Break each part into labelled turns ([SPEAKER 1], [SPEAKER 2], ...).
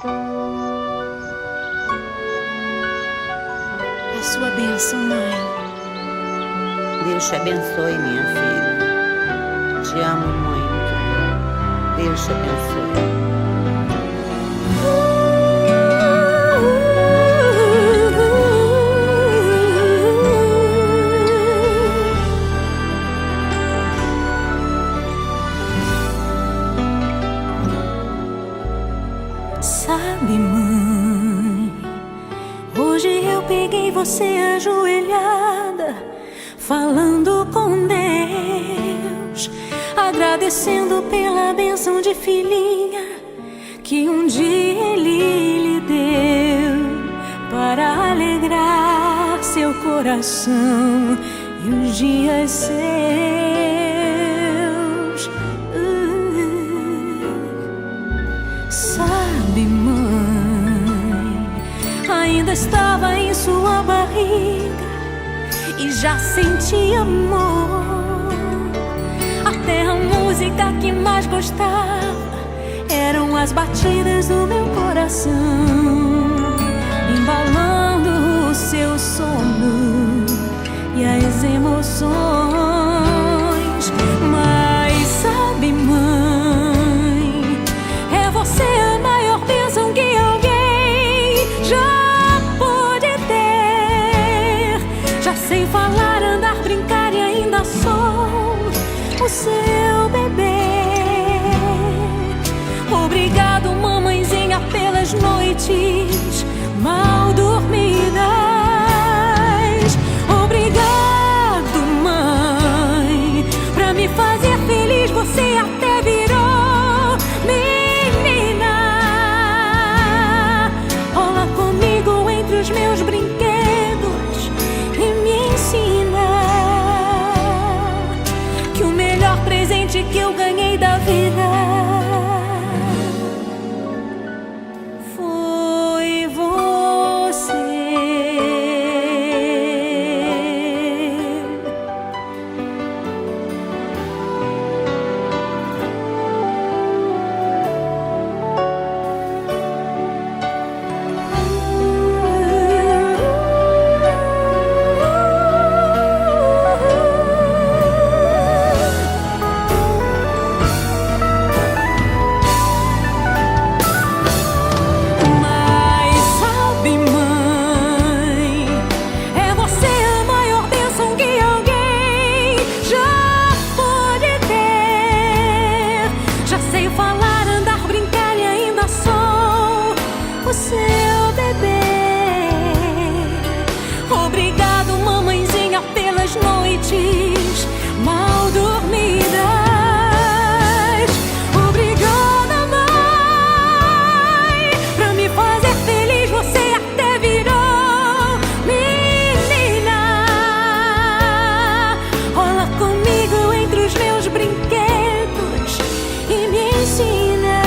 [SPEAKER 1] A sua bênção, mãe.
[SPEAKER 2] Deus te abençoe, minha filha. Te amo muito. Deus te abençoe.
[SPEAKER 1] Sabe, mãe, hoje eu peguei você ajoelhada, falando com Deus, agradecendo pela bênção de filhinha que um dia Ele lhe deu, para alegrar seu coração e os dias seus. Sabe, mãe, ainda estava em sua barriga e já sentia amor. Até a música que mais gostava eram as batidas do meu coração, embalando o seu sono e as emoções. Mas sabe, mãe, é você a maior bênção que alguém já pôde ter. Já sei falar, andar, brincar e ainda sou o seu bebê. Obrigado, mamãezinha, pelas noites mal dormidas. Obrigado, mãe, pra me fazer feliz. Você até virou menina. Rola comigo entre os meus brinquedos e me ensina que o melhor presente que eu ganhei da vida foi você. Mas sabe, mãe, é você a maior bênção que alguém já pôde ter. Já sei falar, andar, brincar e ainda sou o seu bebê. Obrigado, mamãezinha, pelas noites mal dormidas. Obrigada, mãe, pra me fazer feliz. Você até virou menina. Rola comigo entre os meus brinquedos e me ensina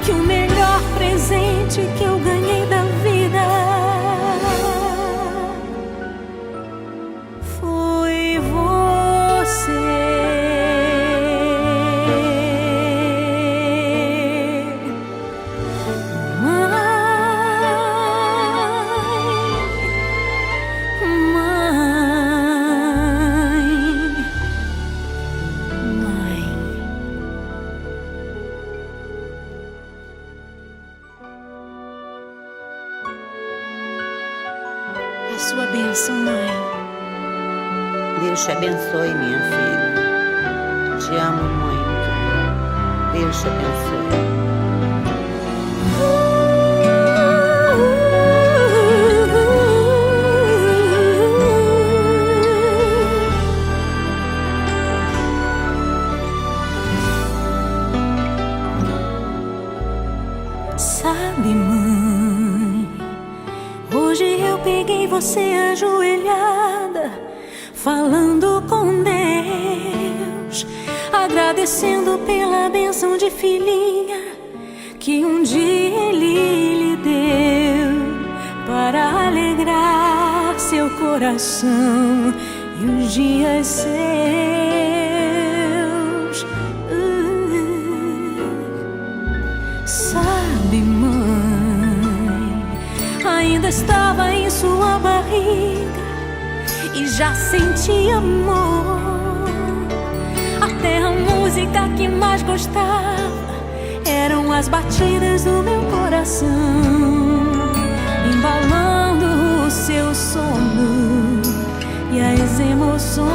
[SPEAKER 1] que o melhor presente que eu ganhei da vida foi você. Mãe. A sua bênção, mãe.
[SPEAKER 2] Deus te abençoe, minha filha. Te amo muito. Deus te abençoe.
[SPEAKER 1] Sabe, mãe, hoje eu peguei você ajoelhada, falando com Deus, agradecendo pela bênção de filhinha que um dia Ele lhe deu, para alegrar seu coração e os dias seus. Sabe, mãe, ainda estava em sua barriga e já sentia amor. Até a música que mais gostava eram as batidas do meu coração, embalando o seu sono e as emoções.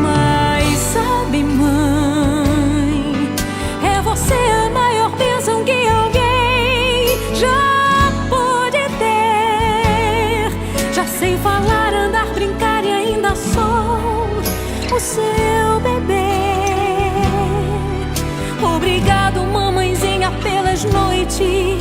[SPEAKER 1] Mas sabe, mãe, é você a maior bênção que alguém já pôde ter. Já sei falar, andar, brincar e ainda sou o seu bebê. Obrigado, mamãezinha, pelas noites